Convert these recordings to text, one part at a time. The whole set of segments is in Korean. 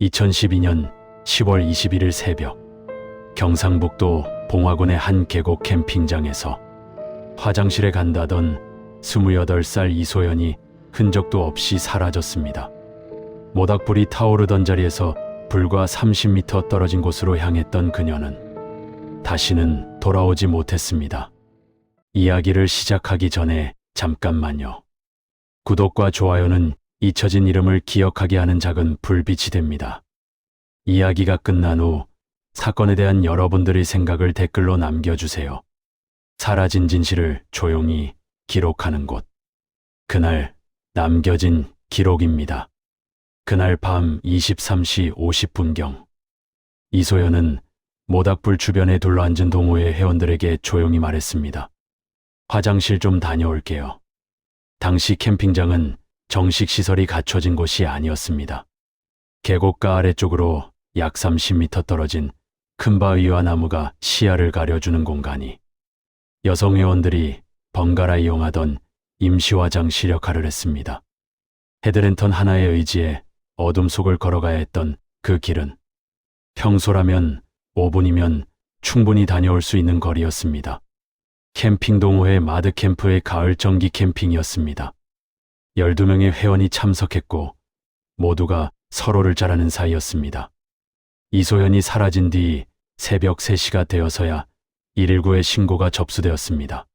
2012년 10월 21일 새벽, 경상북도 봉화군의 한 계곡 캠핑장에서 화장실에 간다던 28살 이소연이 흔적도 없이 사라졌습니다. 모닥불이 타오르던 자리에서 불과 30m 떨어진 곳으로 향했던 그녀는 다시는 돌아오지 못했습니다. 이야기를 시작하기 전에 잠깐만요. 구독과 좋아요는 잊혀진 이름을 기억하게 하는 작은 불빛이 됩니다. 이야기가 끝난 후 사건에 대한 여러분들의 생각을 댓글로 남겨주세요. 사라진 진실을 조용히 기록하는 곳. 그날 남겨진 기록입니다. 그날 밤 23시 50분경 이소연은 모닥불 주변에 둘러앉은 동호회 회원들에게 조용히 말했습니다. 화장실 좀 다녀올게요. 당시 캠핑장은 정식 시설이 갖춰진 곳이 아니었습니다. 계곡가 아래쪽으로 약 30m 떨어진 큰 바위와 나무가 시야를 가려주는 공간이 여성 회원들이 번갈아 이용하던 임시 화장실 역할을 했습니다. 헤드랜턴 하나의 의지에 어둠 속을 걸어가야 했던 그 길은 평소라면 5분이면 충분히 다녀올 수 있는 거리였습니다. 캠핑 동호회 마드캠프의 가을 정기 캠핑이었습니다. 12명의 회원이 참석했고 모두가 서로를 잘 아는 사이였습니다. 이소연이 사라진 뒤 새벽 3시가 되어서야 119에 신고가 접수되었습니다.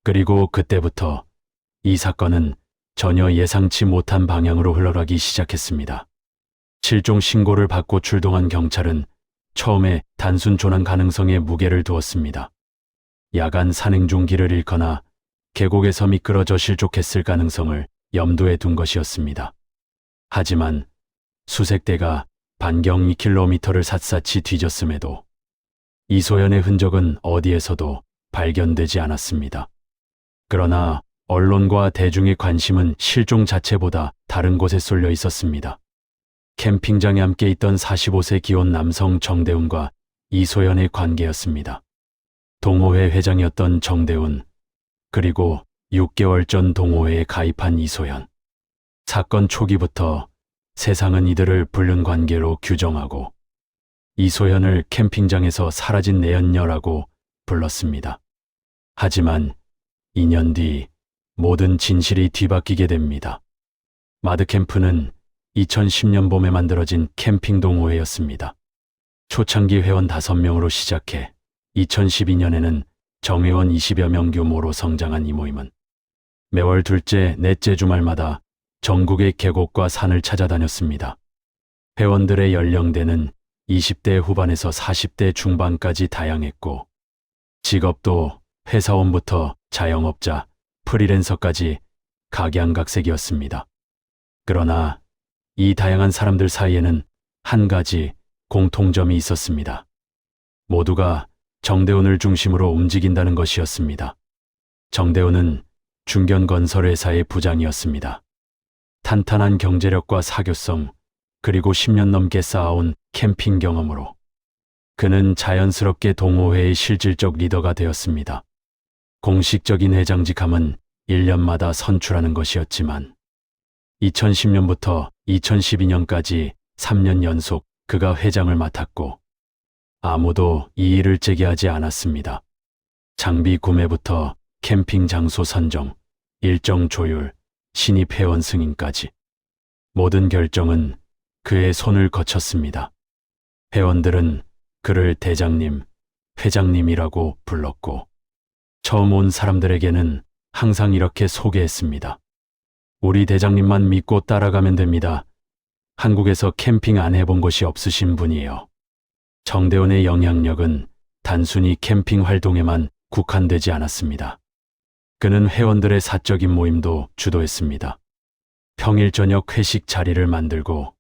그리고 그때부터 이 사건은 전혀 예상치 못한 방향으로 흘러가기 시작했습니다. 실종 신고를 받고 출동한 경찰은 처음에 단순 조난 가능성에 무게를 두었습니다. 야간 산행 중 길을 잃거나 계곡에서 미끄러져 실족했을 가능성을 염두에 둔 것이었습니다. 하지만 수색대가 반경 2km를 샅샅이 뒤졌음에도 이소연의 흔적은 어디에서도 발견되지 않았습니다. 그러나 언론과 대중의 관심은 실종 자체보다 다른 곳에 쏠려 있었습니다. 캠핑장에 함께 있던 45세 기혼 남성 정대훈과 이소연의 관계였습니다. 동호회 회장이었던 정대훈, 그리고 6개월 전 동호회에 가입한 이소연. 사건 초기부터 세상은 이들을 불륜 관계로 규정하고 이소연을 캠핑장에서 사라진 내연녀라고 불렀습니다. 하지만 2년 뒤 모든 진실이 뒤바뀌게 됩니다. 마드캠프는 2010년 봄에 만들어진 캠핑 동호회였습니다. 초창기 회원 5명으로 시작해 2012년에는 정회원 20여 명 규모로 성장한 이 모임은 매월 둘째, 넷째 주말마다 전국의 계곡과 산을 찾아다녔습니다. 회원들의 연령대는 20대 후반에서 40대 중반까지 다양했고 직업도 회사원부터 자영업자, 프리랜서까지 각양각색이었습니다. 그러나 이 다양한 사람들 사이에는 한 가지 공통점이 있었습니다. 모두가 정대훈을 중심으로 움직인다는 것이었습니다. 정대훈은 중견건설회사의 부장이었습니다. 탄탄한 경제력과 사교성, 그리고 10년 넘게 쌓아온 캠핑 경험으로 그는 자연스럽게 동호회의 실질적 리더가 되었습니다. 공식적인 회장직함은 1년마다 선출하는 것이었지만 2010년부터 2012년까지 3년 연속 그가 회장을 맡았고 아무도 이 일을 제기하지 않았습니다. 장비 구매부터 캠핑 장소 선정, 일정 조율, 신입 회원 승인까지 모든 결정은 그의 손을 거쳤습니다. 회원들은 그를 대장님, 회장님이라고 불렀고 처음 온 사람들에게는 항상 이렇게 소개했습니다. 우리 대장님만 믿고 따라가면 됩니다. 한국에서 캠핑 안 해본 곳이 없으신 분이에요. 정대훈의 영향력은 단순히 캠핑 활동에만 국한되지 않았습니다. 그는 회원들의 사적인 모임도 주도했습니다. 평일 저녁 회식 자리를 만들고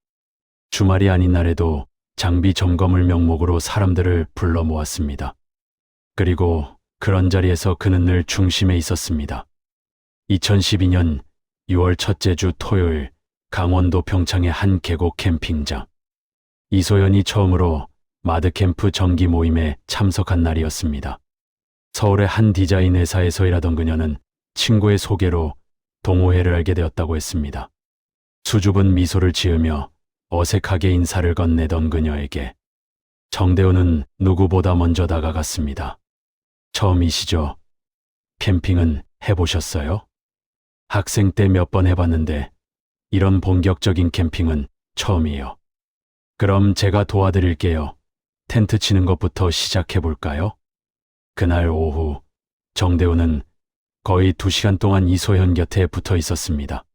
주말이 아닌 날에도 장비 점검을 명목으로 사람들을 불러 모았습니다. 그리고 그런 자리에서 그는 늘 중심에 있었습니다. 2012년 6월 첫째 주 토요일 강원도 평창의 한 계곡 캠핑장. 이소연이 처음으로 마드캠프 정기 모임에 참석한 날이었습니다. 서울의 한 디자인 회사에서 일하던 그녀는 친구의 소개로 동호회를 알게 되었다고 했습니다. 수줍은 미소를 지으며 어색하게 인사를 건네던 그녀에게 정대훈은 누구보다 먼저 다가갔습니다. 처음이시죠? 캠핑은 해보셨어요? 학생 때 몇 번 해봤는데 이런 본격적인 캠핑은 처음이에요. 그럼 제가 도와드릴게요. 텐트 치는 것부터 시작해볼까요? 그날 오후 정대훈은 거의 2시간 동안 이소연 곁에 붙어 있었습니다.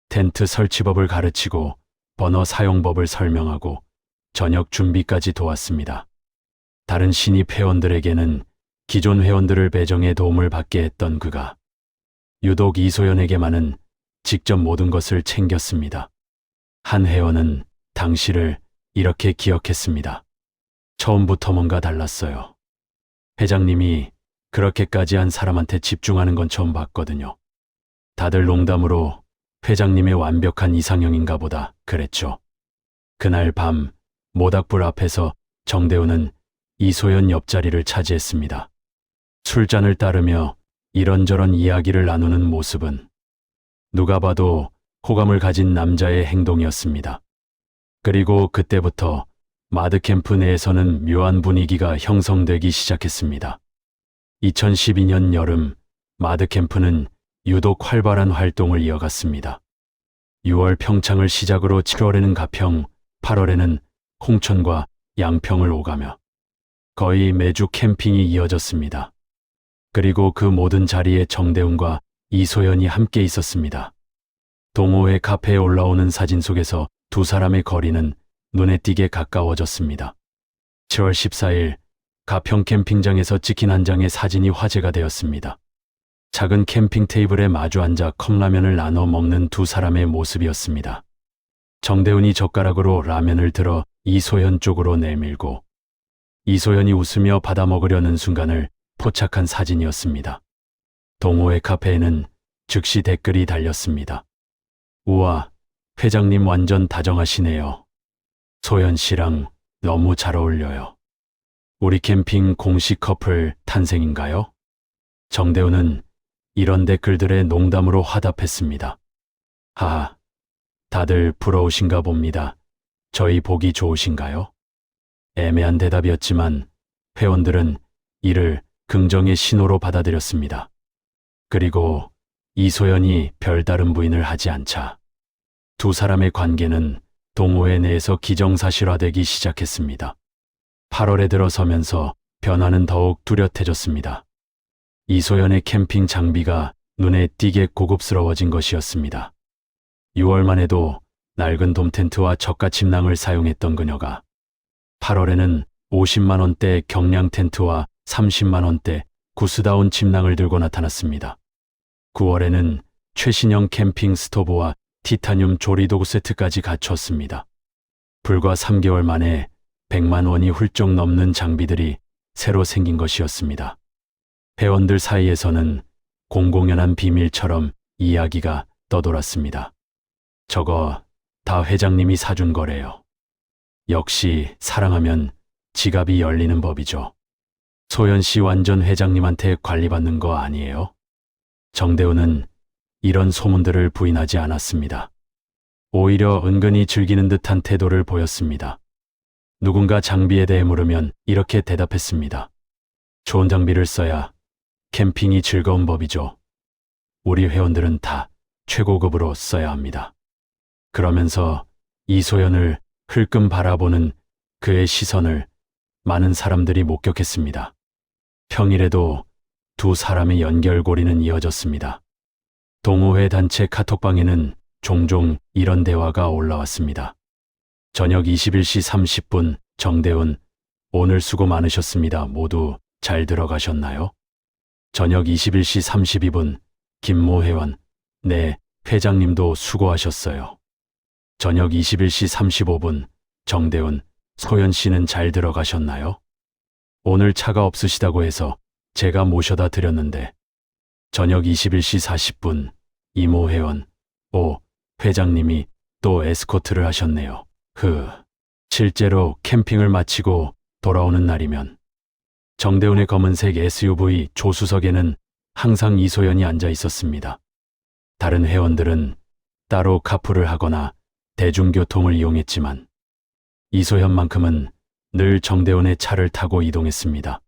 텐트 설치법을 가르치고 버너 사용법을 설명하고 저녁 준비까지 도왔습니다. 다른 신입 회원들에게는 기존 회원들을 배정해 도움을 받게 했던 그가 유독 이소연에게만은 직접 모든 것을 챙겼습니다. 한 회원은 당시를 이렇게 기억했습니다. 처음부터 뭔가 달랐어요. 회장님이 그렇게까지 한 사람한테 집중하는 건 처음 봤거든요. 다들 농담으로 회장님의 완벽한 이상형인가 보다 그랬죠. 그날 밤 모닥불 앞에서 정대훈은 이소연 옆자리를 차지했습니다. 술잔을 따르며 이런저런 이야기를 나누는 모습은 누가 봐도 호감을 가진 남자의 행동이었습니다. 그리고 그때부터 마드캠프 내에서는 묘한 분위기가 형성되기 시작했습니다. 2012년 여름 마드캠프는 유독 활발한 활동을 이어갔습니다. 6월 평창을 시작으로 7월에는 가평, 8월에는 홍천과 양평을 오가며 거의 매주 캠핑이 이어졌습니다. 그리고 그 모든 자리에 정대훈과 이소연이 함께 있었습니다. 동호회 카페에 올라오는 사진 속에서 두 사람의 거리는 눈에 띄게 가까워졌습니다. 7월 14일 가평 캠핑장에서 찍힌 한 장의 사진이 화제가 되었습니다. 작은 캠핑 테이블에 마주 앉아 컵라면을 나눠 먹는 두 사람의 모습이었습니다. 정대훈이 젓가락으로 라면을 들어 이소연 쪽으로 내밀고 이소연이 웃으며 받아 먹으려는 순간을 포착한 사진이었습니다. 동호회 카페에는 즉시 댓글이 달렸습니다. 우와, 회장님 완전 다정하시네요. 소연 씨랑 너무 잘 어울려요. 우리 캠핑 공식 커플 탄생인가요? 정대훈은 이런 댓글들에 농담으로 화답했습니다. 하하, 다들 부러우신가 봅니다. 저희 보기 좋으신가요? 애매한 대답이었지만 회원들은 이를 긍정의 신호로 받아들였습니다. 그리고 이소연이 별다른 부인을 하지 않자 두 사람의 관계는 동호회 내에서 기정사실화되기 시작했습니다. 8월에 들어서면서 변화는 더욱 뚜렷해졌습니다. 이소연의 캠핑 장비가 눈에 띄게 고급스러워진 것이었습니다. 6월만 해도 낡은 돔텐트와 저가 침낭을 사용했던 그녀가 8월에는 50만 원대 경량 텐트와 30만 원대 구스다운 침낭을 들고 나타났습니다. 9월에는 최신형 캠핑 스토브와 티타늄 조리도구 세트까지 갖췄습니다. 불과 3개월 만에 100만 원이 훌쩍 넘는 장비들이 새로 생긴 것이었습니다. 회원들 사이에서는 공공연한 비밀처럼 이야기가 떠돌았습니다. 저거 다 회장님이 사준 거래요. 역시 사랑하면 지갑이 열리는 법이죠. 소연 씨 완전 회장님한테 관리받는 거 아니에요? 정대훈은 이런 소문들을 부인하지 않았습니다. 오히려 은근히 즐기는 듯한 태도를 보였습니다. 누군가 장비에 대해 물으면 이렇게 대답했습니다. 좋은 장비를 써야 캠핑이 즐거운 법이죠. 우리 회원들은 다 최고급으로 써야 합니다. 그러면서 이소연을 흘끔 바라보는 그의 시선을 많은 사람들이 목격했습니다. 평일에도 두 사람의 연결고리는 이어졌습니다. 동호회 단체 카톡방에는 종종 이런 대화가 올라왔습니다. 저녁 21시 30분 정대훈, 오늘 수고 많으셨습니다. 모두 잘 들어가셨나요? 저녁 21시 32분 김모 회원, 네, 회장님도 수고하셨어요. 저녁 21시 35분 정대훈, 소연 씨는 잘 들어가셨나요? 오늘 차가 없으시다고 해서 제가 모셔다 드렸는데. 저녁 21시 40분 이모 회원, 오, 회장님이 또 에스코트를 하셨네요. 실제로 캠핑을 마치고 돌아오는 날이면 정대훈의 검은색 SUV 조수석에는 항상 이소연이 앉아 있었습니다. 다른 회원들은 따로 카풀을 하거나 대중교통을 이용했지만 이소현만큼은 늘 정대훈의 차를 타고 이동했습니다.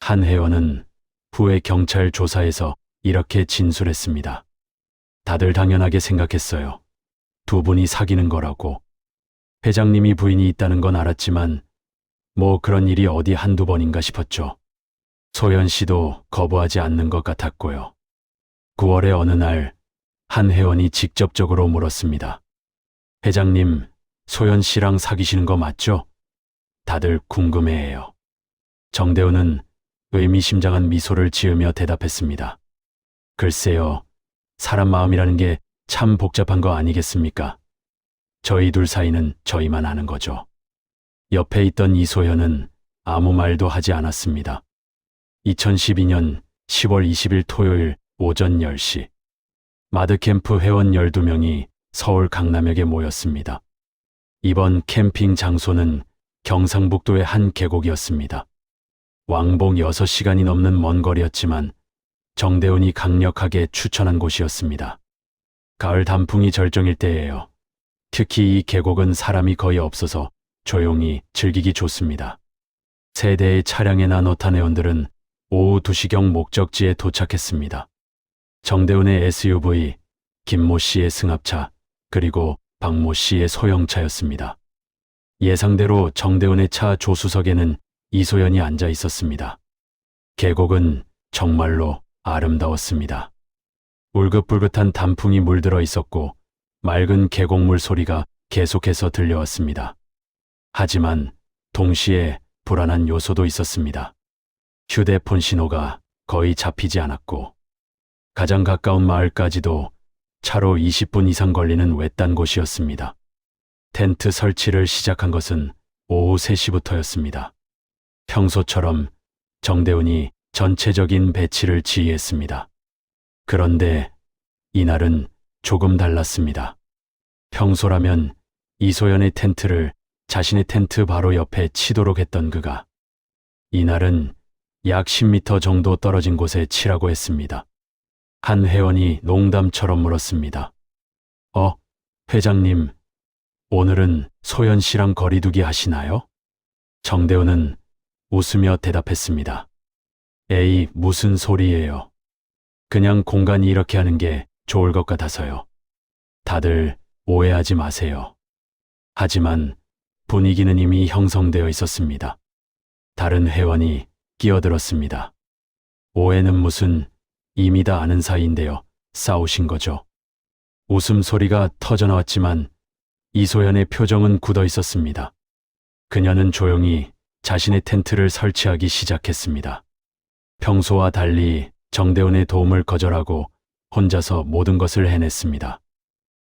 한 회원은 후에 경찰 조사에서 이렇게 진술했습니다. 다들 당연하게 생각했어요. 두 분이 사귀는 거라고. 회장님이 부인이 있다는 건 알았지만 뭐 그런 일이 어디 한두 번인가 싶었죠. 소연 씨도 거부하지 않는 것 같았고요. 9월의 어느 날 한 회원이 직접적으로 물었습니다. 회장님, 소연 씨랑 사귀시는 거 맞죠? 다들 궁금해해요. 정대훈은 의미심장한 미소를 지으며 대답했습니다. 글쎄요, 사람 마음이라는 게 참 복잡한 거 아니겠습니까? 저희 둘 사이는 저희만 아는 거죠. 옆에 있던 이소연은 아무 말도 하지 않았습니다. 2012년 10월 20일 토요일 오전 10시, 마드캠프 회원 12명이 서울 강남역에 모였습니다. 이번 캠핑 장소는 경상북도의 한 계곡이었습니다. 왕복 6시간이 넘는 먼 거리였지만 정대훈이 강력하게 추천한 곳이었습니다. 가을 단풍이 절정일 때예요. 특히 이 계곡은 사람이 거의 없어서 조용히 즐기기 좋습니다. 세 대의 차량에 난 어탄 회원들은 오후 2시경 목적지에 도착했습니다. 정대훈의 SUV, 김모 씨의 승합차, 그리고 박모 씨의 소형차였습니다. 예상대로 정대훈의 차 조수석에는 이소연이 앉아 있었습니다. 계곡은 정말로 아름다웠습니다. 울긋불긋한 단풍이 물들어 있었고 맑은 계곡물 소리가 계속해서 들려왔습니다. 하지만 동시에 불안한 요소도 있었습니다. 휴대폰 신호가 거의 잡히지 않았고 가장 가까운 마을까지도 차로 20분 이상 걸리는 외딴 곳이었습니다. 텐트 설치를 시작한 것은 오후 3시부터였습니다. 평소처럼 정대훈이 전체적인 배치를 지휘했습니다. 그런데 이날은 조금 달랐습니다. 평소라면 이소연의 텐트를 자신의 텐트 바로 옆에 치도록 했던 그가 이날은 약 10m 정도 떨어진 곳에 치라고 했습니다. 한 회원이 농담처럼 물었습니다. 회장님, 오늘은 소연 씨랑 거리두기 하시나요? 정대훈은 웃으며 대답했습니다. 에이, 무슨 소리예요. 그냥 공간이 이렇게 하는 게 좋을 것 같아서요. 다들 오해하지 마세요. 하지만 분위기는 이미 형성되어 있었습니다. 다른 회원이 끼어들었습니다. 오해는 무슨, 이미 다 아는 사이인데요. 싸우신 거죠. 웃음소리가 터져나왔지만 이소연의 표정은 굳어 있었습니다. 그녀는 조용히 자신의 텐트를 설치하기 시작했습니다. 평소와 달리 정대훈의 도움을 거절하고 혼자서 모든 것을 해냈습니다.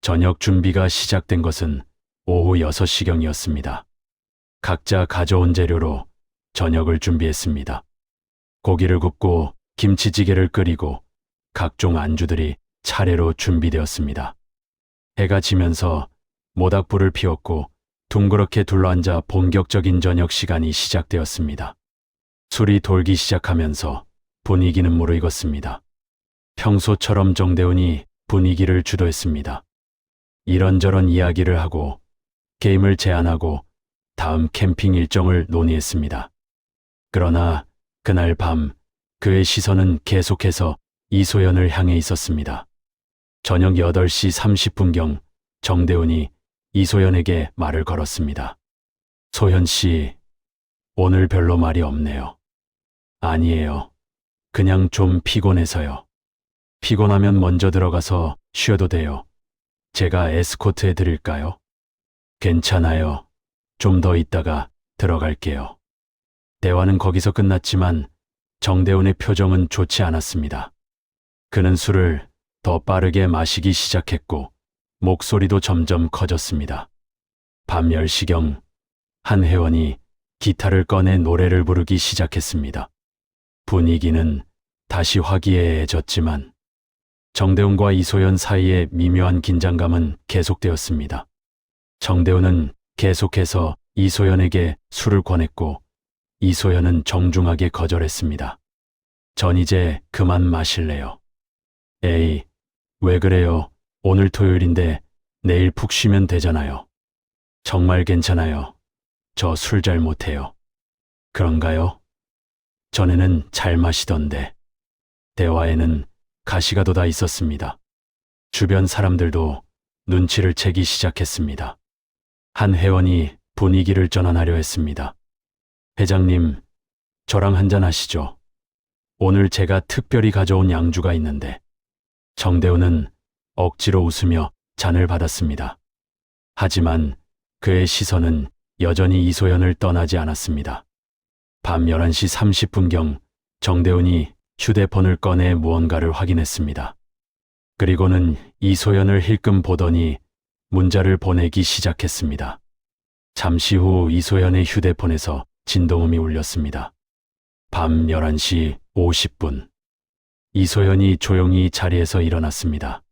저녁 준비가 시작된 것은 오후 6시경이었습니다. 각자 가져온 재료로 저녁을 준비했습니다. 고기를 굽고 김치찌개를 끓이고 각종 안주들이 차례로 준비되었습니다. 해가 지면서 모닥불을 피웠고 둥그렇게 둘러앉아 본격적인 저녁 시간이 시작되었습니다. 술이 돌기 시작하면서 분위기는 무르익었습니다. 평소처럼 정대훈이 분위기를 주도했습니다. 이런저런 이야기를 하고 게임을 제안하고 다음 캠핑 일정을 논의했습니다. 그러나 그날 밤 그의 시선은 계속해서 이소연을 향해 있었습니다. 저녁 8시 30분경 정대훈이 이소연에게 말을 걸었습니다. 소연 씨, 오늘 별로 말이 없네요. 아니에요. 그냥 좀 피곤해서요. 피곤하면 먼저 들어가서 쉬어도 돼요. 제가 에스코트 해드릴까요? 괜찮아요. 좀 더 있다가 들어갈게요. 대화는 거기서 끝났지만 정대훈의 표정은 좋지 않았습니다. 그는 술을 더 빠르게 마시기 시작했고 목소리도 점점 커졌습니다. 밤 10시경 한 회원이 기타를 꺼내 노래를 부르기 시작했습니다. 분위기는 다시 화기애애해졌지만 정대훈과 이소연 사이의 미묘한 긴장감은 계속되었습니다. 정대훈은 계속해서 이소연에게 술을 권했고 이소연은 정중하게 거절했습니다. 전 이제 그만 마실래요. 에이, 왜 그래요? 오늘 토요일인데 내일 푹 쉬면 되잖아요. 정말 괜찮아요. 저 술 잘 못해요. 그런가요? 전에는 잘 마시던데. 대화에는 가시가 돋아 있었습니다. 주변 사람들도 눈치를 채기 시작했습니다. 한 회원이 분위기를 전환하려 했습니다. 회장님, 저랑 한잔 하시죠. 오늘 제가 특별히 가져온 양주가 있는데. 정대훈은 억지로 웃으며 잔을 받았습니다. 하지만 그의 시선은 여전히 이소연을 떠나지 않았습니다. 밤 11시 30분경 정대훈이 휴대폰을 꺼내 무언가를 확인했습니다. 그리고는 이소연을 힐끔 보더니 문자를 보내기 시작했습니다. 잠시 후 이소연의 휴대폰에서 진동음이 울렸습니다. 밤 11시 50분. 이소연이 조용히 자리에서 일어났습니다.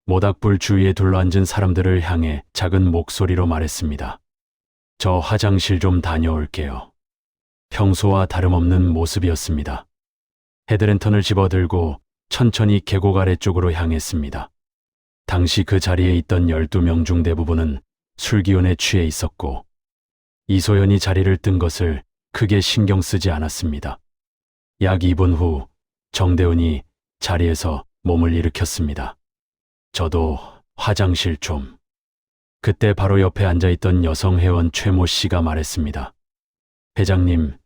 모닥불 주위에 둘러앉은 사람들을 향해 작은 목소리로 말했습니다. 저 화장실 좀 다녀올게요. 평소와 다름없는 모습이었습니다. 헤드랜턴을 집어들고 천천히 계곡 아래쪽으로 향했습니다. 당시 그 자리에 있던 12명 중 대부분은 술기운에 취해 있었고 이소연이 자리를 뜬 것을 크게 신경 쓰지 않았습니다. 약 2분 후 정대훈이 자리에서 몸을 일으켰습니다. 저도 화장실 좀. 그때 바로 옆에 앉아있던 여성 회원 최모 씨가 말했습니다. 회장님,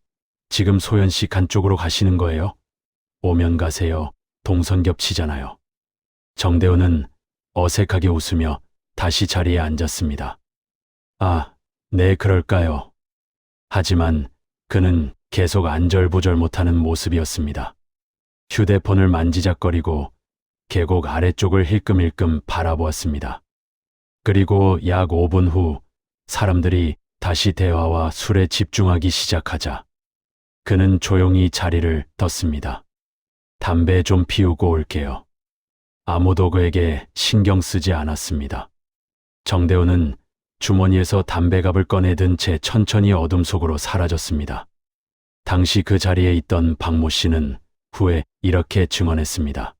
지금 소연 씨 간 쪽으로 가시는 거예요? 오면 가세요. 동선 겹치잖아요. 정대훈은 어색하게 웃으며 다시 자리에 앉았습니다. 아, 네, 그럴까요? 하지만 그는 계속 안절부절 못하는 모습이었습니다. 휴대폰을 만지작거리고 계곡 아래쪽을 힐끔힐끔 바라보았습니다. 그리고 약 5분 후 사람들이 다시 대화와 술에 집중하기 시작하자 그는 조용히 자리를 떴습니다. 담배 좀 피우고 올게요. 아무도 그에게 신경 쓰지 않았습니다. 정대훈은 주머니에서 담배갑을 꺼내든 채 천천히 어둠 속으로 사라졌습니다. 당시 그 자리에 있던 박모 씨는 후에 이렇게 증언했습니다.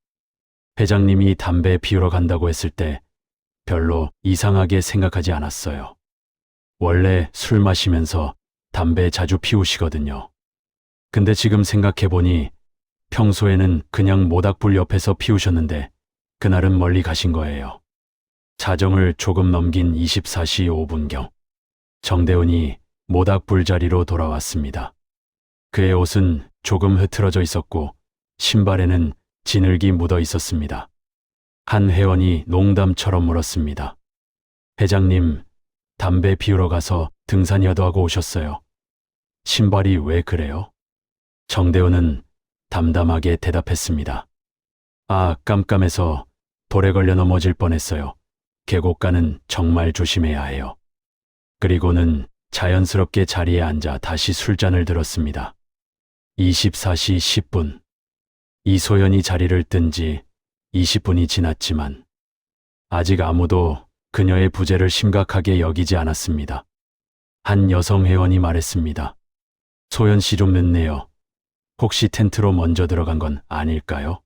회장님이 담배 피우러 간다고 했을 때 별로 이상하게 생각하지 않았어요. 원래 술 마시면서 담배 자주 피우시거든요. 근데 지금 생각해보니 평소에는 그냥 모닥불 옆에서 피우셨는데 그날은 멀리 가신 거예요. 자정을 조금 넘긴 24시 5분경 정대훈이 모닥불 자리로 돌아왔습니다. 그의 옷은 조금 흐트러져 있었고 신발에는 진흙이 묻어 있었습니다. 한 회원이 농담처럼 물었습니다. 회장님, 담배 피우러 가서 등산이라도 하고 오셨어요. 신발이 왜 그래요? 정대훈은 담담하게 대답했습니다. 아, 깜깜해서 돌에 걸려 넘어질 뻔했어요. 계곡가는 정말 조심해야 해요. 그리고는 자연스럽게 자리에 앉아 다시 술잔을 들었습니다. 24시 10분. 이소연이 자리를 뜬 지 20분이 지났지만 아직 아무도 그녀의 부재를 심각하게 여기지 않았습니다. 한 여성 회원이 말했습니다. 소연 씨 좀 늦네요. 혹시 텐트로 먼저 들어간 건 아닐까요?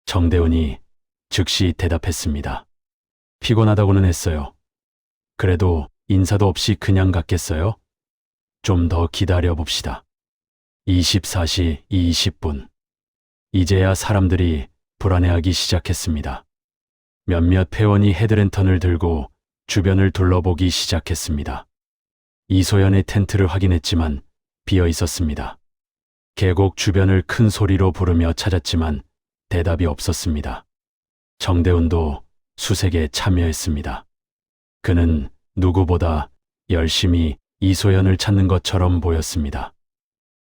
정대훈이 즉시 대답했습니다. 피곤하다고는 했어요. 그래도 인사도 없이 그냥 갔겠어요? 좀 더 기다려 봅시다. 24시 20분. 이제야 사람들이 불안해하기 시작했습니다. 몇몇 회원이 헤드랜턴을 들고 주변을 둘러보기 시작했습니다. 이소연의 텐트를 확인했지만 비어 있었습니다. 계곡 주변을 큰 소리로 부르며 찾았지만 대답이 없었습니다. 정대훈도 수색에 참여했습니다. 그는 누구보다 열심히 이소연을 찾는 것처럼 보였습니다.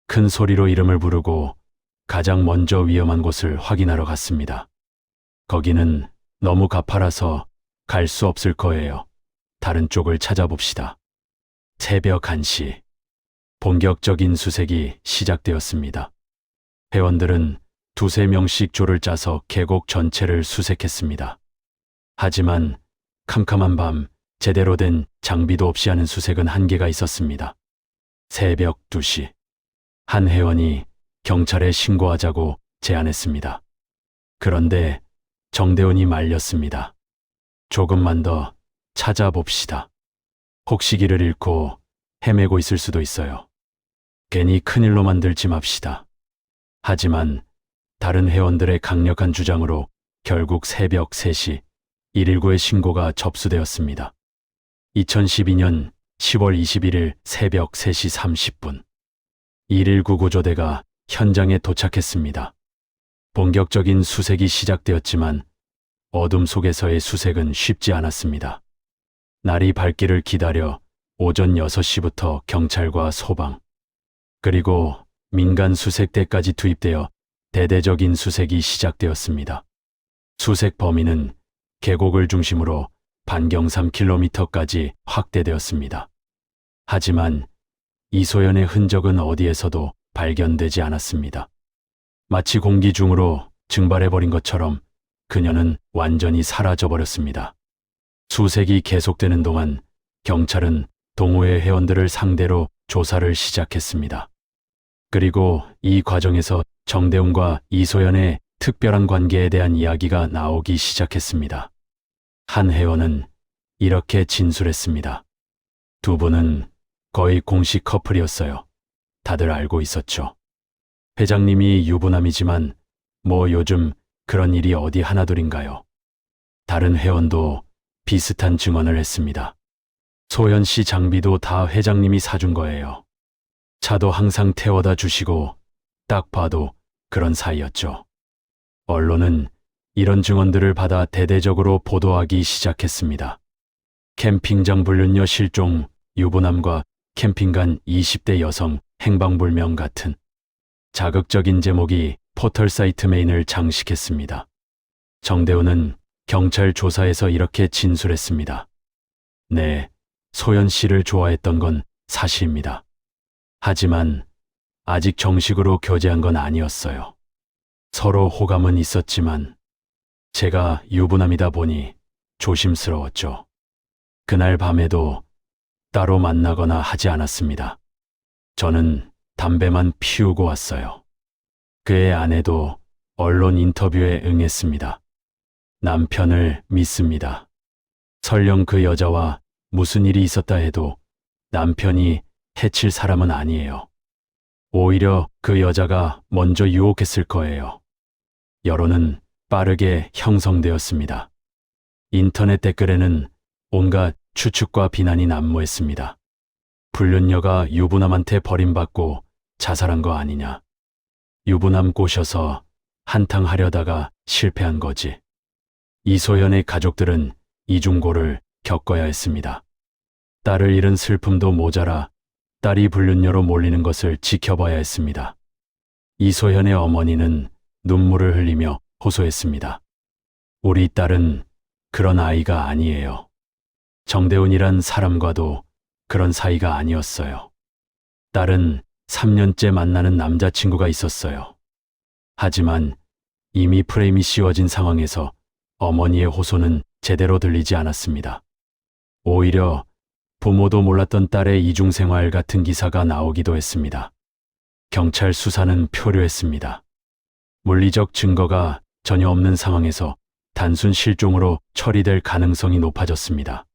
큰 소리로 이름을 부르고 가장 먼저 위험한 곳을 확인하러 갔습니다. 거기는 너무 가파라서 갈 수 없을 거예요. 다른 쪽을 찾아봅시다. 새벽 1시. 본격적인 수색이 시작되었습니다. 회원들은 두세 명씩 조를 짜서 계곡 전체를 수색했습니다. 하지만 캄캄한 밤 제대로 된 장비도 없이 하는 수색은 한계가 있었습니다. 새벽 2시. 한 회원이 경찰에 신고하자고 제안했습니다. 그런데 정대훈이 말렸습니다. 조금만 더 찾아봅시다. 혹시 길을 잃고 헤매고 있을 수도 있어요. 괜히 큰일로 만들지 맙시다. 하지만 다른 회원들의 강력한 주장으로 결국 새벽 3시 119의 신고가 접수되었습니다. 2012년 10월 21일 새벽 3시 30분 119 구조대가 현장에 도착했습니다. 본격적인 수색이 시작되었지만 어둠 속에서의 수색은 쉽지 않았습니다. 날이 밝기를 기다려 오전 6시부터 경찰과 소방, 그리고 민간 수색대까지 투입되어 대대적인 수색이 시작되었습니다. 수색 범위는 계곡을 중심으로 반경 3km까지 확대되었습니다. 하지만 이소연의 흔적은 어디에서도 발견되지 않았습니다. 마치 공기 중으로 증발해버린 것처럼 그녀는 완전히 사라져버렸습니다. 수색이 계속되는 동안 경찰은 동호회 회원들을 상대로 조사를 시작했습니다. 그리고 이 과정에서 정대훈과 이소연의 특별한 관계에 대한 이야기가 나오기 시작했습니다. 한 회원은 이렇게 진술했습니다. 두 분은 거의 공식 커플이었어요. 다들 알고 있었죠. 회장님이 유부남이지만 뭐 요즘 그런 일이 어디 하나둘인가요? 다른 회원도 비슷한 증언을 했습니다. 소연 씨 장비도 다 회장님이 사준 거예요. 차도 항상 태워다 주시고 딱 봐도 그런 사이였죠. 언론은 이런 증언들을 받아 대대적으로 보도하기 시작했습니다. 캠핑장 불륜녀 실종, 유부남과 캠핑 간 20대 여성 행방불명 같은 자극적인 제목이 포털 사이트 메인을 장식했습니다. 정대훈은 경찰 조사에서 이렇게 진술했습니다. 네, 소연 씨를 좋아했던 건 사실입니다. 하지만 아직 정식으로 교제한 건 아니었어요. 서로 호감은 있었지만 제가 유부남이다 보니 조심스러웠죠. 그날 밤에도 따로 만나거나 하지 않았습니다. 저는 담배만 피우고 왔어요. 그의 아내도 언론 인터뷰에 응했습니다. 남편을 믿습니다. 설령 그 여자와 무슨 일이 있었다 해도 남편이 해칠 사람은 아니에요. 오히려 그 여자가 먼저 유혹했을 거예요. 여론은 빠르게 형성되었습니다. 인터넷 댓글에는 온갖 추측과 비난이 난무했습니다. 불륜녀가 유부남한테 버림받고 자살한 거 아니냐. 유부남 꼬셔서 한탕하려다가 실패한 거지. 이소연의 가족들은 이중고를 겪어야 했습니다. 딸을 잃은 슬픔도 모자라 딸이 불륜녀로 몰리는 것을 지켜봐야 했습니다. 이소연의 어머니는 눈물을 흘리며 호소했습니다. 우리 딸은 그런 아이가 아니에요. 정대훈이란 사람과도 그런 사이가 아니었어요. 딸은 3년째 만나는 남자친구가 있었어요. 하지만 이미 프레임이 씌워진 상황에서 어머니의 호소는 제대로 들리지 않았습니다. 오히려 부모도 몰랐던 딸의 이중생활 같은 기사가 나오기도 했습니다. 경찰 수사는 표류했습니다. 물리적 증거가 전혀 없는 상황에서 단순 실종으로 처리될 가능성이 높아졌습니다.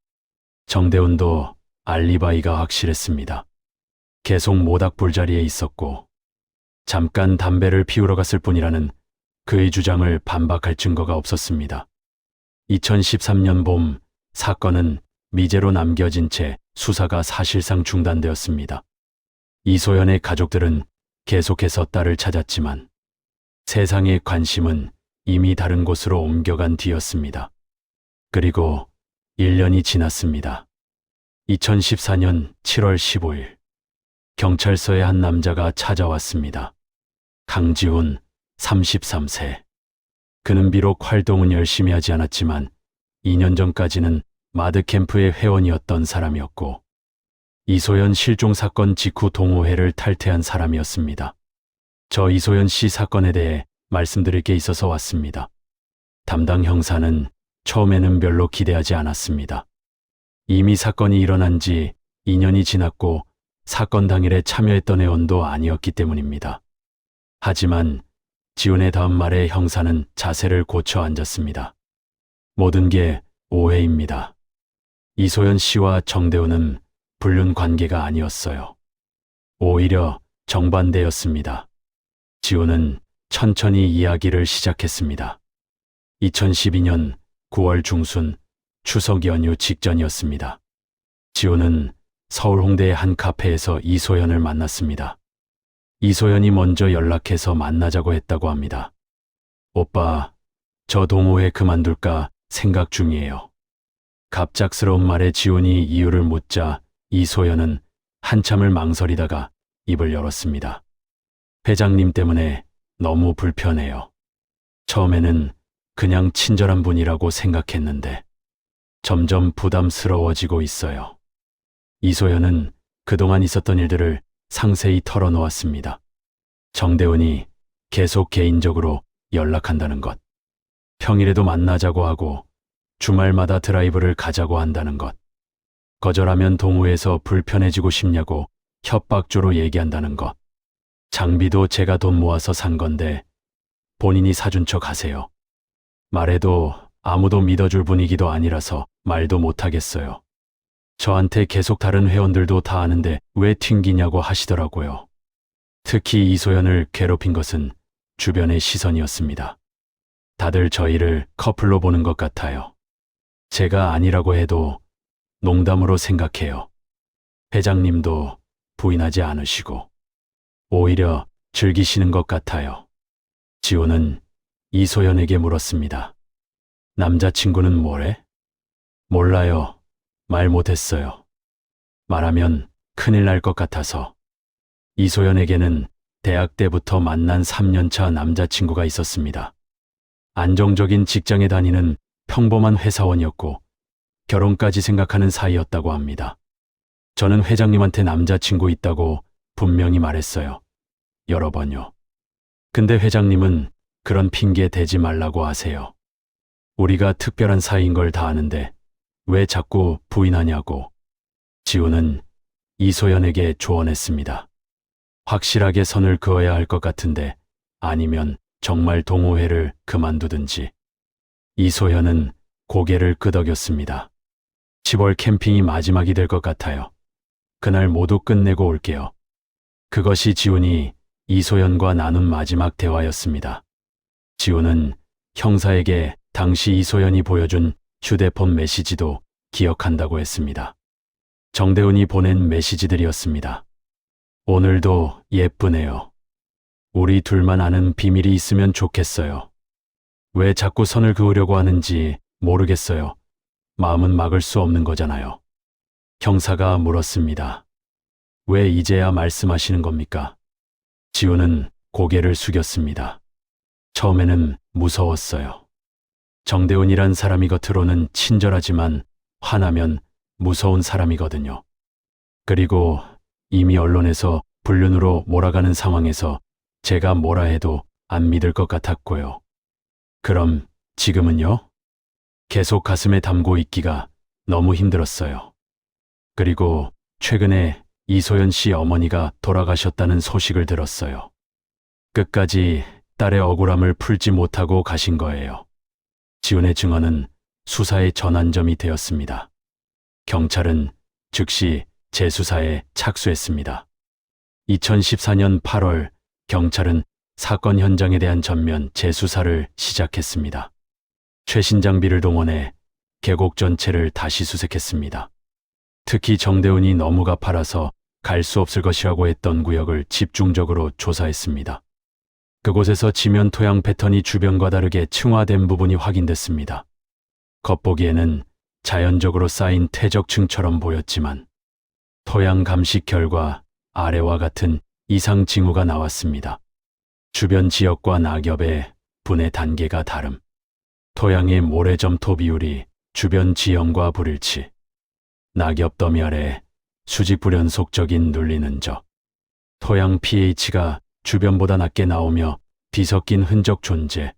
정대훈도 알리바이가 확실했습니다. 계속 모닥불자리에 있었고 잠깐 담배를 피우러 갔을 뿐이라는 그의 주장을 반박할 증거가 없었습니다. 2013년 봄 사건은 미제로 남겨진 채 수사가 사실상 중단되었습니다. 이소연의 가족들은 계속해서 딸을 찾았지만 세상의 관심은 이미 다른 곳으로 옮겨간 뒤였습니다. 그리고 1년이 지났습니다. 2014년 7월 15일 경찰서에 한 남자가 찾아왔습니다. 강지훈 33세. 그는 비록 활동은 열심히 하지 않았지만 2년 전까지는 마드캠프의 회원이었던 사람이었고 이소연 실종 사건 직후 동호회를 탈퇴한 사람이었습니다. 저 이소연 씨 사건에 대해 말씀드릴 게 있어서 왔습니다. 담당 형사는 처음에는 별로 기대하지 않았습니다. 이미 사건이 일어난 지 2년이 지났고 사건 당일에 참여했던 회원도 아니었기 때문입니다. 하지만 지훈의 다음 말에 형사는 자세를 고쳐 앉았습니다. 모든 게 오해입니다. 이소연 씨와 정대훈은 불륜 관계가 아니었어요. 오히려 정반대였습니다. 지호는 천천히 이야기를 시작했습니다. 2012년 9월 중순 추석 연휴 직전이었습니다. 지호는 서울 홍대의 한 카페에서 이소연을 만났습니다. 이소연이 먼저 연락해서 만나자고 했다고 합니다. 오빠, 저 동호회 그만둘까 생각 중이에요. 갑작스러운 말에 지훈이 이유를 묻자 이소연은 한참을 망설이다가 입을 열었습니다. 회장님 때문에 너무 불편해요. 처음에는 그냥 친절한 분이라고 생각했는데 점점 부담스러워지고 있어요. 이소연은 그동안 있었던 일들을 상세히 털어놓았습니다. 정대훈이 계속 개인적으로 연락한다는 것, 평일에도 만나자고 하고 주말마다 드라이브를 가자고 한다는 것, 거절하면 동호회에서 불편해지고 싶냐고 협박조로 얘기한다는 것, 장비도 제가 돈 모아서 산 건데 본인이 사준 척 하세요. 말해도 아무도 믿어줄 분위기도 아니라서 말도 못하겠어요. 저한테 계속 다른 회원들도 다 아는데 왜 튕기냐고 하시더라고요. 특히 이소연을 괴롭힌 것은 주변의 시선이었습니다. 다들 저희를 커플로 보는 것 같아요. 제가 아니라고 해도 농담으로 생각해요. 회장님도 부인하지 않으시고 오히려 즐기시는 것 같아요. 지호는 이소연에게 물었습니다. 남자친구는 뭐래? 몰라요. 말 못했어요. 말하면 큰일 날 것 같아서. 이소연에게는 대학 때부터 만난 3년차 남자친구가 있었습니다. 안정적인 직장에 다니는 평범한 회사원이었고 결혼까지 생각하는 사이였다고 합니다. 저는 회장님한테 남자친구 있다고 분명히 말했어요. 여러 번요. 근데 회장님은 그런 핑계 대지 말라고 하세요. 우리가 특별한 사이인 걸 다 아는데 왜 자꾸 부인하냐고. 지호는 이소연에게 조언했습니다. 확실하게 선을 그어야 할 것 같은데 아니면 정말 동호회를 그만두든지. 이소연은 고개를 끄덕였습니다. 10월 캠핑이 마지막이 될 것 같아요. 그날 모두 끝내고 올게요. 그것이 지훈이 이소연과 나눈 마지막 대화였습니다. 지훈은 형사에게 당시 이소연이 보여준 휴대폰 메시지도 기억한다고 했습니다. 정대훈이 보낸 메시지들이었습니다. 오늘도 예쁘네요. 우리 둘만 아는 비밀이 있으면 좋겠어요. 왜 자꾸 선을 그으려고 하는지 모르겠어요. 마음은 막을 수 없는 거잖아요. 형사가 물었습니다. 왜 이제야 말씀하시는 겁니까? 지훈은 고개를 숙였습니다. 처음에는 무서웠어요. 정대훈이란 사람이 겉으로는 친절하지만 화나면 무서운 사람이거든요. 그리고 이미 언론에서 불륜으로 몰아가는 상황에서 제가 뭐라 해도 안 믿을 것 같았고요. 그럼 지금은요? 계속 가슴에 담고 있기가 너무 힘들었어요. 그리고 최근에 이소연 씨 어머니가 돌아가셨다는 소식을 들었어요. 끝까지 딸의 억울함을 풀지 못하고 가신 거예요. 지훈의 증언은 수사의 전환점이 되었습니다. 경찰은 즉시 재수사에 착수했습니다. 2014년 8월 경찰은 사건 현장에 대한 전면 재수사를 시작했습니다. 최신 장비를 동원해 계곡 전체를 다시 수색했습니다. 특히 정대훈이 너무 가파라서 갈 수 없을 것이라고 했던 구역을 집중적으로 조사했습니다. 그곳에서 지면 토양 패턴이 주변과 다르게 층화된 부분이 확인됐습니다. 겉보기에는 자연적으로 쌓인 퇴적층처럼 보였지만 토양 감식 결과 아래와 같은 이상 징후가 나왔습니다. 주변 지역과 낙엽의 분해 단계가 다름, 토양의 모래점토 비율이 주변 지형과 불일치, 낙엽 더미 아래 수직 불연속적인 눌리는 적, 토양 pH가 주변보다 낮게 나오며 뒤섞인 흔적 존재.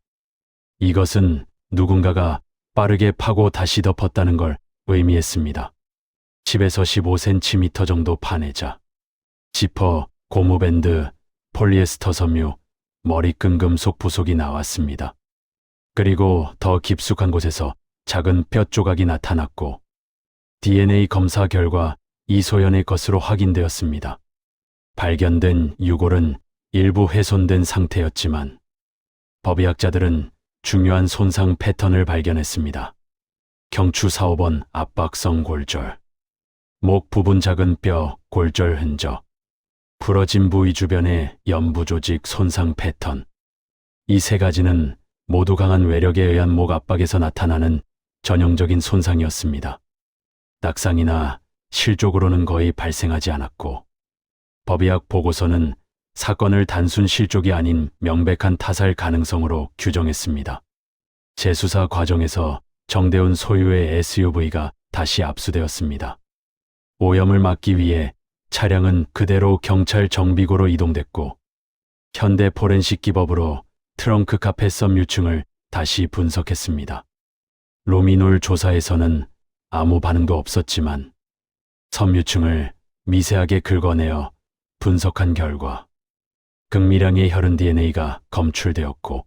이것은 누군가가 빠르게 파고 다시 덮었다는 걸 의미했습니다. 10에서 15cm 정도 파내자. 지퍼, 고무밴드, 폴리에스터 섬유, 머리끈 금속 부속이 나왔습니다. 그리고 더 깊숙한 곳에서 작은 뼈 조각이 나타났고 DNA 검사 결과 이소연의 것으로 확인되었습니다. 발견된 유골은 일부 훼손된 상태였지만 법의학자들은 중요한 손상 패턴을 발견했습니다. 경추 4~5번 압박성 골절, 목 부분 작은 뼈 골절 흔적, 부러진 부위 주변의 연부 조직 손상 패턴. 이 세 가지는 모두 강한 외력에 의한 목 압박에서 나타나는 전형적인 손상이었습니다. 낙상이나 실족으로는 거의 발생하지 않았고, 법의학 보고서는 사건을 단순 실족이 아닌 명백한 타살 가능성으로 규정했습니다. 재수사 과정에서 정대훈 소유의 SUV가 다시 압수되었습니다. 오염을 막기 위해 차량은 그대로 경찰 정비고로 이동됐고, 현대 포렌식 기법으로 트렁크 카펫 섬유층을 다시 분석했습니다. 루미놀 조사에서는 아무 반응도 없었지만 섬유층을 미세하게 긁어내어 분석한 결과 극미량의 혈흔 DNA가 검출되었고,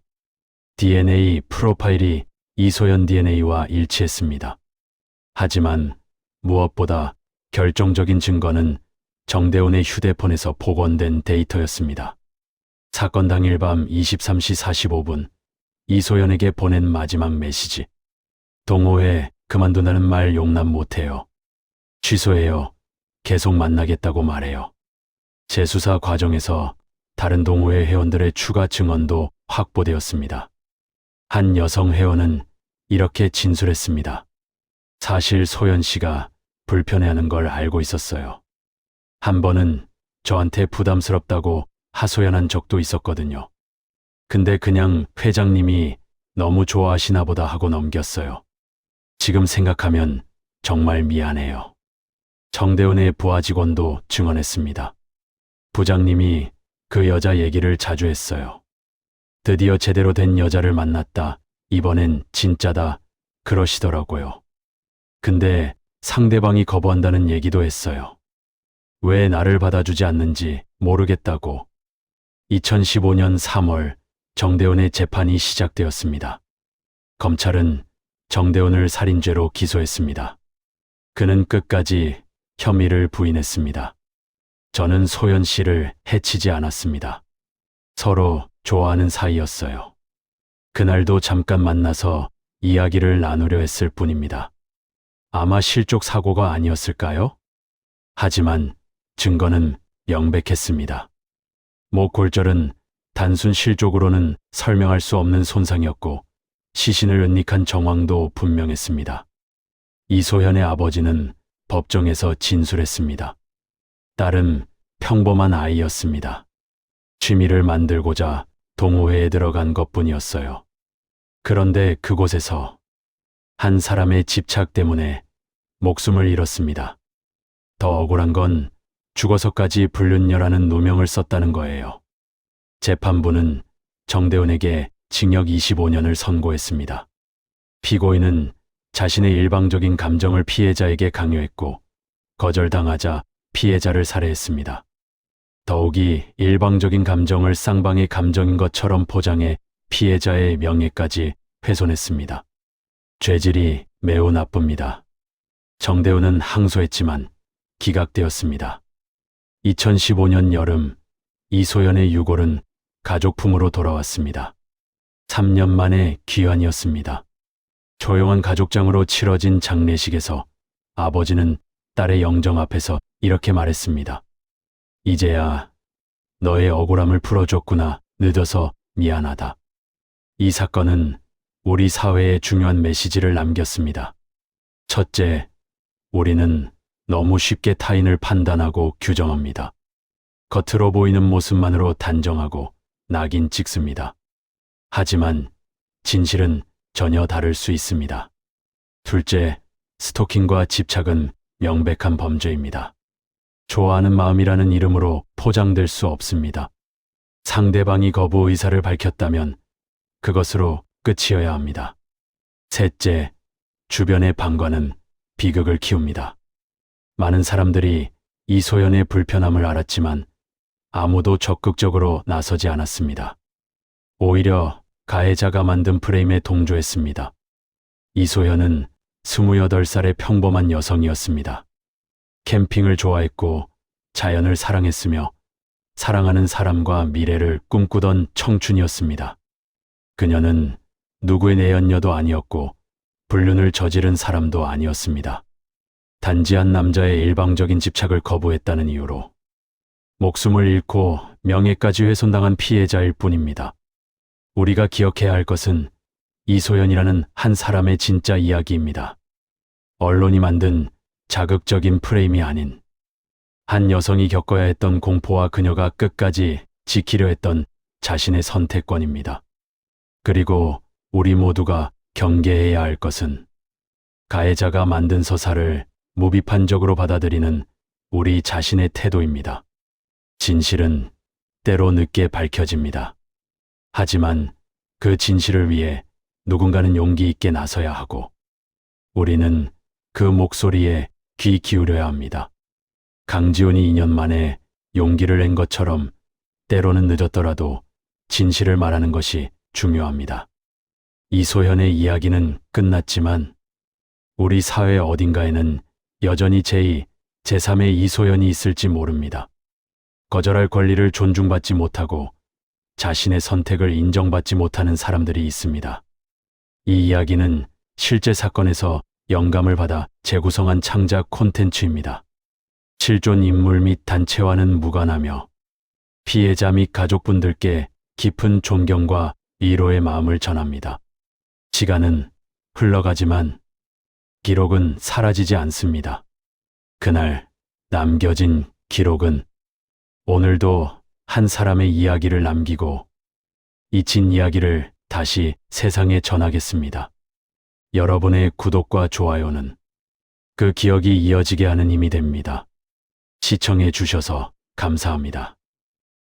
DNA 프로파일이 이소연 DNA와 일치했습니다. 하지만 무엇보다 결정적인 증거는 정대훈의 휴대폰에서 복원된 데이터였습니다. 사건 당일 밤 23시 45분 이소연에게 보낸 마지막 메시지. 동호회 그만둔다는 말 용납 못해요. 취소해요. 계속 만나겠다고 말해요. 재수사 과정에서 다른 동호회 회원들의 추가 증언도 확보되었습니다. 한 여성 회원은 이렇게 진술했습니다. 사실 소연 씨가 불편해하는 걸 알고 있었어요. 한 번은 저한테 부담스럽다고 하소연한 적도 있었거든요. 근데 그냥 회장님이 너무 좋아하시나 보다 하고 넘겼어요. 지금 생각하면 정말 미안해요. 정대훈의 부하 직원도 증언했습니다. 부장님이 그 여자 얘기를 자주 했어요. 드디어 제대로 된 여자를 만났다. 이번엔 진짜다. 그러시더라고요. 근데 상대방이 거부한다는 얘기도 했어요. 왜 나를 받아주지 않는지 모르겠다고. 2015년 3월 정대훈의 재판이 시작되었습니다. 검찰은 정대훈을 살인죄로 기소했습니다. 그는 끝까지 혐의를 부인했습니다. 저는 소연 씨를 해치지 않았습니다. 서로 좋아하는 사이였어요. 그날도 잠깐 만나서 이야기를 나누려 했을 뿐입니다. 아마 실족 사고가 아니었을까요? 하지만 증거는 명백했습니다. 목 골절은 단순 실족으로는 설명할 수 없는 손상이었고, 시신을 은닉한 정황도 분명했습니다. 이소연의 아버지는 법정에서 진술했습니다. 딸은 평범한 아이였습니다. 취미를 만들고자 동호회에 들어간 것뿐이었어요. 그런데 그곳에서 한 사람의 집착 때문에 목숨을 잃었습니다. 더 억울한 건 죽어서까지 불륜녀라는 누명을 썼다는 거예요. 재판부는 정대훈에게 징역 25년을 선고했습니다. 피고인은 자신의 일방적인 감정을 피해자에게 강요했고, 거절당하자 피해자를 살해했습니다. 더욱이 일방적인 감정을 쌍방의 감정인 것처럼 포장해 피해자의 명예까지 훼손했습니다. 죄질이 매우 나쁩니다. 정대훈은 항소했지만 기각되었습니다. 2015년 여름 이소연의 유골은 가족품으로 돌아왔습니다. 3년 만에 귀환이었습니다. 조용한 가족장으로 치러진 장례식에서 아버지는 딸의 영정 앞에서 이렇게 말했습니다. 이제야 너의 억울함을 풀어줬구나. 늦어서 미안하다. 이 사건은 우리 사회에 중요한 메시지를 남겼습니다. 첫째, 우리는 너무 쉽게 타인을 판단하고 규정합니다. 겉으로 보이는 모습만으로 단정하고 낙인 찍습니다. 하지만 진실은 전혀 다를 수 있습니다. 둘째, 스토킹과 집착은 명백한 범죄입니다. 좋아하는 마음이라는 이름으로 포장될 수 없습니다. 상대방이 거부 의사를 밝혔다면 그것으로 끝이어야 합니다. 셋째, 주변의 방관은 비극을 키웁니다. 많은 사람들이 이소연의 불편함을 알았지만 아무도 적극적으로 나서지 않았습니다. 오히려 가해자가 만든 프레임에 동조했습니다. 이소연은 28살의 평범한 여성이었습니다. 캠핑을 좋아했고 자연을 사랑했으며 사랑하는 사람과 미래를 꿈꾸던 청춘이었습니다. 그녀는 누구의 내연녀도 아니었고 불륜을 저지른 사람도 아니었습니다. 단지 한 남자의 일방적인 집착을 거부했다는 이유로 목숨을 잃고 명예까지 훼손당한 피해자일 뿐입니다. 우리가 기억해야 할 것은 이소연이라는 한 사람의 진짜 이야기입니다. 언론이 만든 자극적인 프레임이 아닌 한 여성이 겪어야 했던 공포와 그녀가 끝까지 지키려 했던 자신의 선택권입니다. 그리고 우리 모두가 경계해야 할 것은 가해자가 만든 서사를 무비판적으로 받아들이는 우리 자신의 태도입니다. 진실은 때로 늦게 밝혀집니다. 하지만 그 진실을 위해 누군가는 용기 있게 나서야 하고 우리는 그 목소리에 귀 기울여야 합니다. 강지훈이 2년 만에 용기를 낸 것처럼 때로는 늦었더라도 진실을 말하는 것이 중요합니다. 이소연의 이야기는 끝났지만 우리 사회 어딘가에는 여전히 제2, 제3의 이소연이 있을지 모릅니다. 거절할 권리를 존중받지 못하고 자신의 선택을 인정받지 못하는 사람들이 있습니다. 이 이야기는 실제 사건에서 영감을 받아 재구성한 창작 콘텐츠입니다. 실존 인물 및 단체와는 무관하며 피해자 및 가족분들께 깊은 존경과 위로의 마음을 전합니다. 시간은 흘러가지만 기록은 사라지지 않습니다. 그날 남겨진 기록은 오늘도 한 사람의 이야기를 남기고 잊힌 이야기를 다시 세상에 전하겠습니다. 여러분의 구독과 좋아요는 그 기억이 이어지게 하는 힘이 됩니다. 시청해 주셔서 감사합니다.